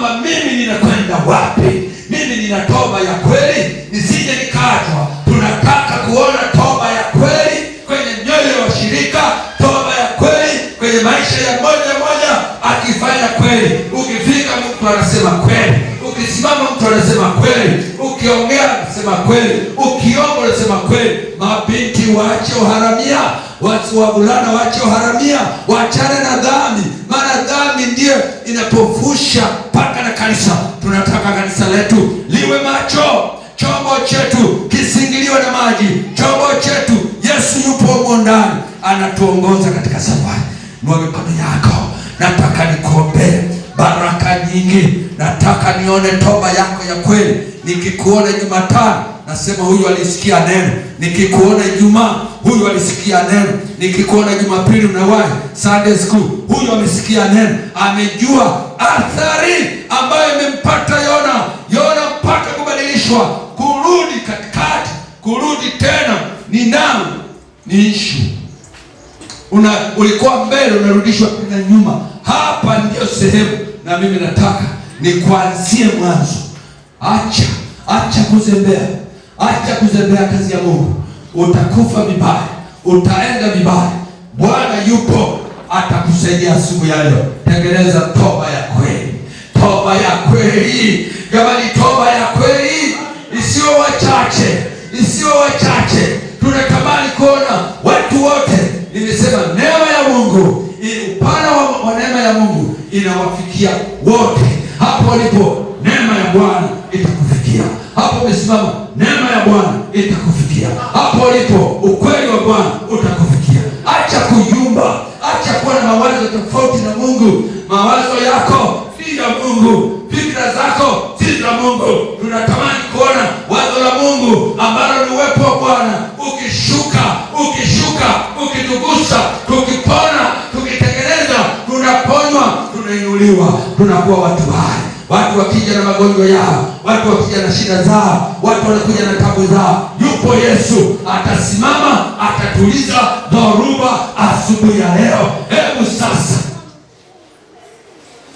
mimi ninakwenda wapi? Mimi nina toba ya kweli, nisije nikaachwa. Tunataka kuona toba ya kweli kwenye nyoyo ya washirika, toba ya kweli kwenye maisha ya moja moja, akifanya kweli. Ukifika mtu anasema kweli, ukisimama mtu anasema kweli, ukiongea anasema kweli, ukiomba anasema kweli. Mabinti waache uharamia, wavulana waache uharamia, waachane na dhambi, maana dhambi ndiyo inapofusha mpaka na kanisa. Tunataka kanisa letu liwe macho, chombo chetu kisingiliwe na maji, chombo chetu Yesu yupo humo ndani, anatuongoza katika safari. Inua mikono yako, nataka nikuombee baraka nyingi. Nataka nione toba yako ya kweli. Nikikuona Jumatano nasema huyu alisikia neno. Nikikuona Ijumaa huyu alisikia neno. Nikikuona Jumapili unawahi Sunday school, huyu amesikia neno, amejua athari ambayo imempata Yona mpaka kubadilishwa, kurudi katikati, kurudi tena ni nao ni issue. Ulikuwa mbele, unarudishwa tena nyuma. Hapa ndio sehemu, na mimi nataka ni kuanzie mwanzo. Acha kuzembea, acha kuzembea kazi ya Mungu. Utakufa vibaya, utaenda vibaya. Bwana yupo, atakusaidia asubuhi ya leo. Tengeneza toba ya kweli, toba ya kweli jamani, toba ya kweli isiwe wachache, isiwe wachache. Tunatamani kuona watu wote. Nimesema neema ya Mungu, upana wa neema ya Mungu inawafikia wote. Hapo ulipo neema ya Bwana itakufikia. Hapo umesimama, neema ya Bwana itakufikia. Hapo ulipo ukweli wa Bwana utakufikia. Acha kuyumba, acha kuwa na mawazo tofauti na Mungu. Mawazo yako si ya Mungu, fikra zako si za Mungu. Tunatamani kuona wazo la Mungu ambalo ni uwepo wa Bwana ukishuka, ukitugusa, tukipona, tukitengeneza, tunaponywa, tunainuliwa, tunakuwa watu hai. Watu wakija na magonjwa yao, watu wakija na shida zao, watu wanakuja na tabu zao, yupo Yesu, atasimama, atatuliza dhoruba asubuhi ya leo. Hebu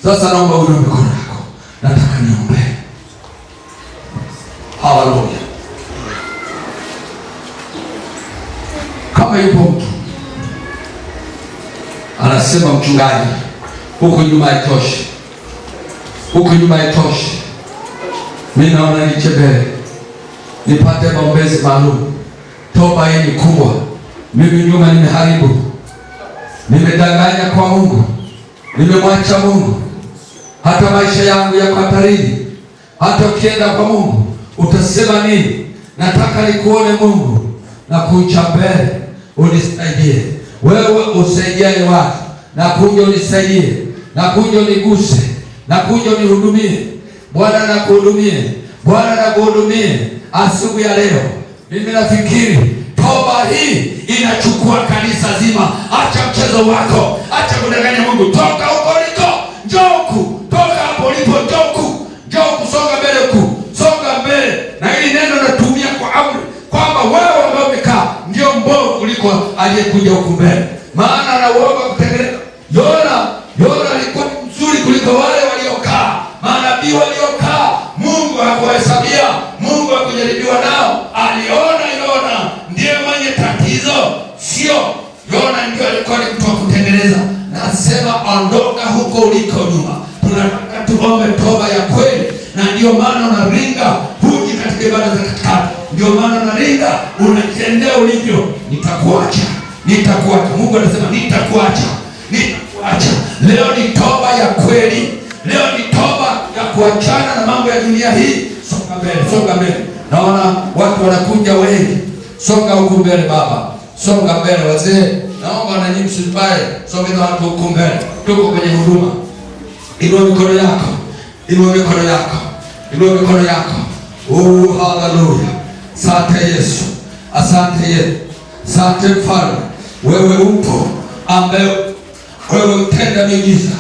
sasa naomba uinue mikono yako, nataka niombe. Haleluya. Kama yupo mtu anasema, mchungaji, huko nyuma haitoshi, huko nyuma haitoshi, mimi naona nichebele nipate maombezi maalum. Toba hii ni kubwa. Mimi nyuma nimeharibu, nimedanganya kwa Mungu, nimemwacha Mungu, hata maisha yangu yako hatarini. Hata ukienda kwa Mungu utasema nini? Nataka nikuone Mungu na kuja mbele, unisaidie. Wewe usaidiaye watu, na kuja unisaidie, na kuja uniguse, na kuja unihudumie. Bwana nakuhudumie, Bwana nakuhudumie asubuhi ya leo. Mimi nafikiri toba hii inachukua kanisa zima. Acha mchezo wako, acha kudanganya Mungu. Toka huko uliko, njoo huku. Toka hapo ulipo, njoo huku. Njoo huku, songa mbele huku, songa mbele. Na hili neno natumia kwa amri kwamba wewe ambao umekaa ndio mbovu kuliko aliyekuja huku mbele, maana ana uoga kutengeneza. Yona alikuwa mzuri kuliko wale waliokaa, manabii waliokaa. Mungu hakuhesabia, Mungu hakujaribiwa nao. Aliona Yona ndiye mwenye tatizo, sio Yona ndio alikuwa ni mtu wa kutengeneza. Nasema ondoka huko uliko nyuma. Tunataka tuombe toba ya kweli, na ndio maana unaringa huji katika ibada za katikati. Ndio maana unaringa, unatendea ulivyo. Nitakuacha. Mungu anasema nitakuacha. Leo ni toba ya kweli. Leo ni toba ya kuachana na mambo ya dunia hii. Songa mbele. Naona watu wanakuja wengi. Songa huku mbele baba. Songa mbele wazee. Naomba na nyinyi msibaye. Songa na watu huku mbele. Tuko kwenye huduma. Inua mikono yako. Oh, haleluya. Asante Yesu. Asante Mfalme. Wewe upo, ambaye wewe utenda miujiza,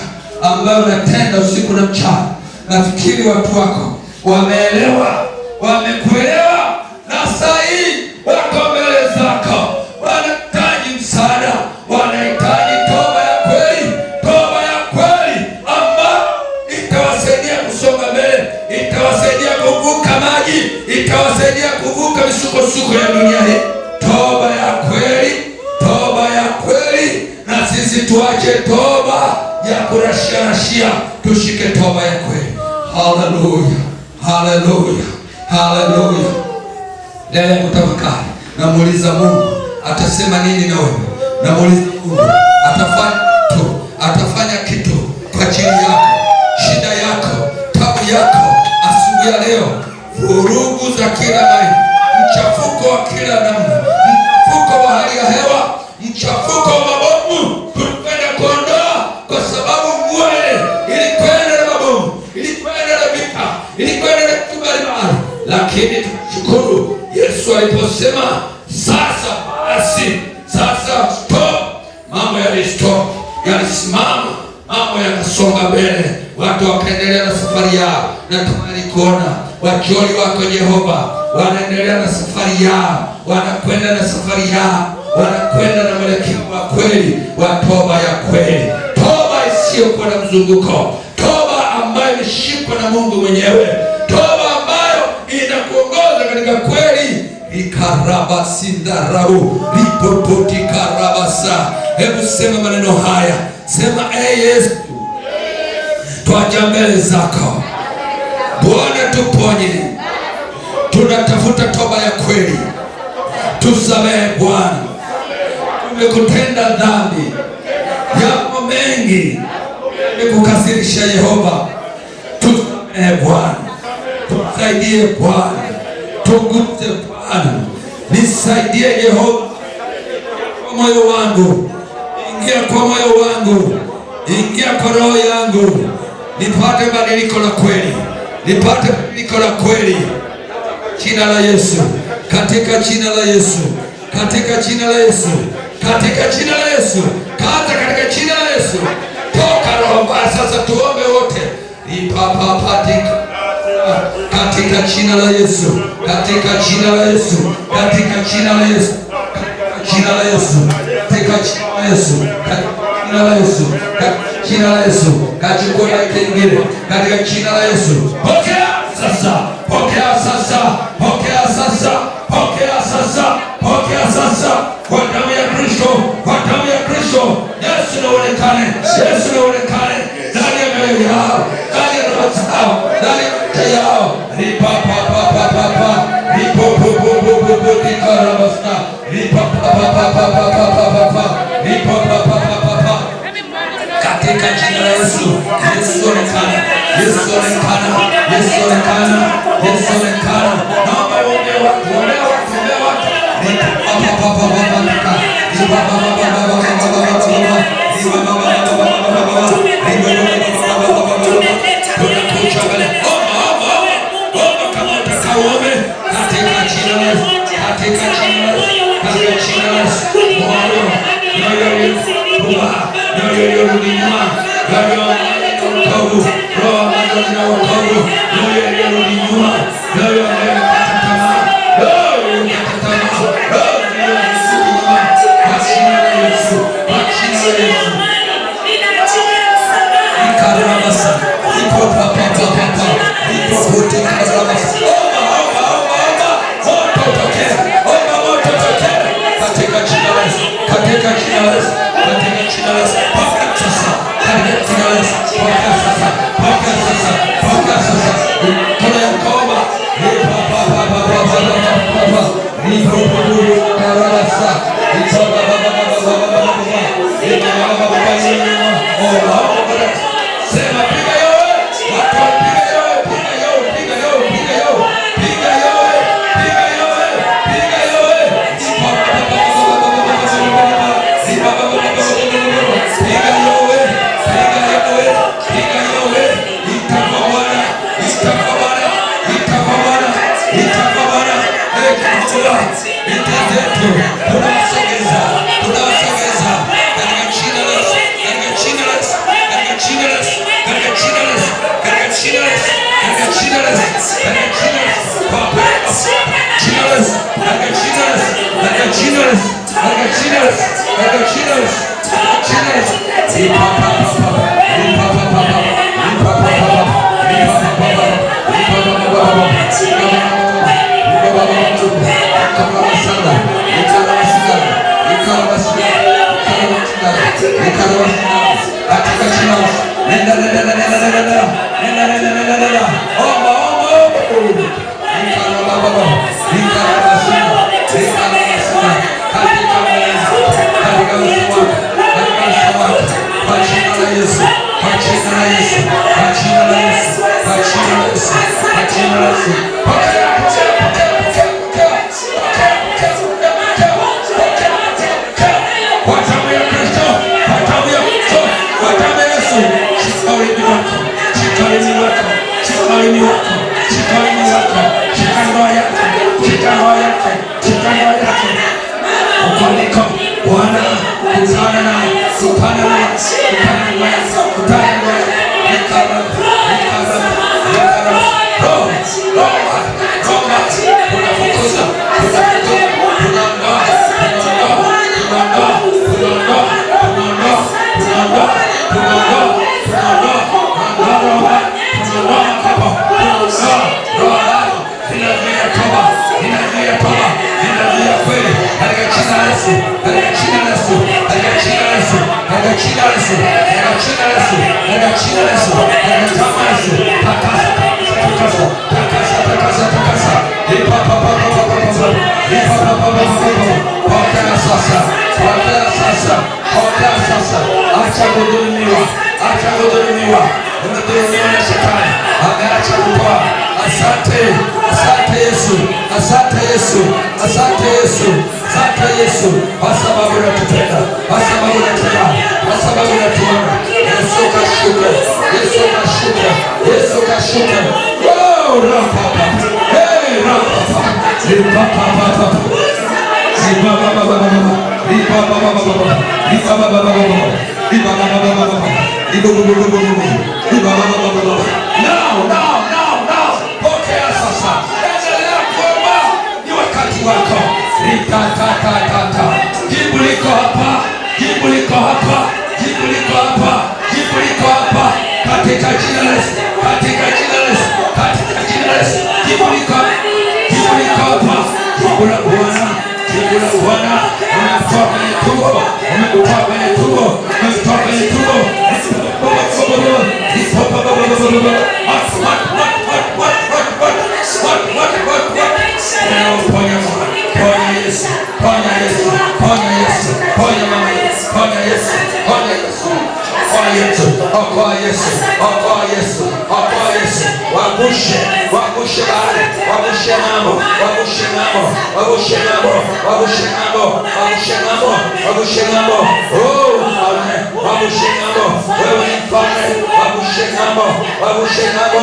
ambaye unatenda usiku na mchana. Nafikiri watu wako wameelewa, wamekuelewa, na saa hii wako mbele zako, wanahitaji msaada, wanahitaji toba ya kweli ambayo itawasaidia itawasaidia kuvuka maji, itawasaidia kuvuka misukosuko ya dunia hii. Toba ya kweli, toba ya kweli. Na sisi tuache toba ya kurashia, tushike toba ya kweli. Haleluya, haleluya, haleluya. Leo kutafakari, namuuliza Mungu atasema nini na wewe? Namuuliza Mungu atafanya kitu kwa ajili yako, shida yako, tabu yako. Asubuhi ya leo, vurugu za kila aina, mchafuko wa kila namna, mchafuko wa hali ya hewa, mchafuko wa mabomu, tunakwenda kuondoa, kwa sababu mvua ile ilikwenda na mabomu, ilikwenda na vita, ilikwenda na vitu mbalimbali. Lakini tunashukuru Yesu aliposema sasa basi, sasa stop, mambo yalistop, yalisimama, mambo yakasonga mbele, watu wakaendelea na safari yao. Na tumani kuona wakioli wako Jehova wanaendelea na safari yao, wanakwenda na safari yao, wanakwenda na mwelekeo wa kweli wa toba ya kweli, toba isiyokuwa na mzunguko, toba ambayo imeshikwa na Mungu mwenyewe, toba ambayo inakuongoza katika kweli. Ikarabasindarau ripopotikarabasa. Hebu sema maneno haya, sema Yesu, twaja mbele zako Bwana, tuponye, tunatafuta toba ya kweli, tusamehe Bwana, tumekutenda dhambi, yapo mengi nimekukasirisha Yehova, tusamehe Bwana, tusaidie Bwana, tuguse Bwana, nisaidie Yehova, kwa moyo wangu, ingia kwa moyo wangu, ingia kwa roho yangu, nipate badiliko la kweli, nipate badiliko la kweli, jina la Yesu, katika jina la Yesu, katika jina la Yesu, katika jina la Yesu, katika jina la Yesu. Toka roho mbaya sasa, tuombe wote, ipapapatika katika jina la Yesu, katika jina la Yesu, katika jina la Yesu, jina la Yesu, katika jina la Yesu, jina la Yesu, jina la Yesu, katika kingine, katika jina la Yesu. Pokea sasa, pokea sasa, pokea sasa, pokea sasa, pokea sasa, kwa damu ya Kristo, kwa damu ya Kristo. Yesu naonekane, Yesu naonekane ndani ya mioyo yao, ndani ya roho zao, ndani ya maisha yao. Ripapapapapapa, ripopopopopopotikarabasa, ripapapapapapapa, ripapapapapapa. Katika jina la Yesu, Yesu onekana, Yesu onekana, Yesu onekana, Yesu onekana. Naomba uombe watu, uombe watu, uombe watu. Ripapapapapapa, la Yesu. Kwa damu ya Kristo, kwa damu ya Kristo, kwa damu ya Yesu. Shika ulimi wako, shika ulimi wako, shika ulimi wako, shika ulimi wako, shika ndoa yako, shika ndoa yako, shika ndoa yako. Ukoliko Bwana kutana na kutana na kutana na nikara unafukuza acha kudhulumiwa, acha kudhulumiwa, umedhulumiwa na shetani, ameacha kutoa. Asante, asante Yesu, asante Yesu, asante Yesu, asante Yesu, kwa sababu unatupenda, kwa sababu unatupenda, kwa sababu unatuona. Yesu kashuka, Yesu kashuka, Yesu kashuka. Oh, rapapa, hey, rapapa, rapapa, pokea sasa, endelea kuomba, ni wakati wako. Jibu liko hapa, jibu liko hapa, jibu liko hapa, jibu liko hapa, katika jina la Yesu, katika jina la Yesu, katika jina la Yesu. Jibu liko hapa, jibu liko hapa, jibu la Bwana, jibu la Bwana. Umetoka kwenye tumbo, umetoka kwenye tumbo, umetoka kwenye tumbo. Ponya Yesu, ponya Yesu, ponya Yesu, ponya mama Yesu, ponya Yesu, ponya Yesu, okoa Yesu, okoa Yesu, okoa Yesu, okoa Yesu. Wagushe, wagushe bahari, wagushe ng'ambo, wagushe ng'ambo, wagushe ng'ambo, wagushe ng'ambo, wagushe ng'ambo, wagushe ng'ambo. Oh, mfalme, wagushe ng'ambo, wewe ni mfalme, wagushe ng'ambo, wagushe ng'ambo.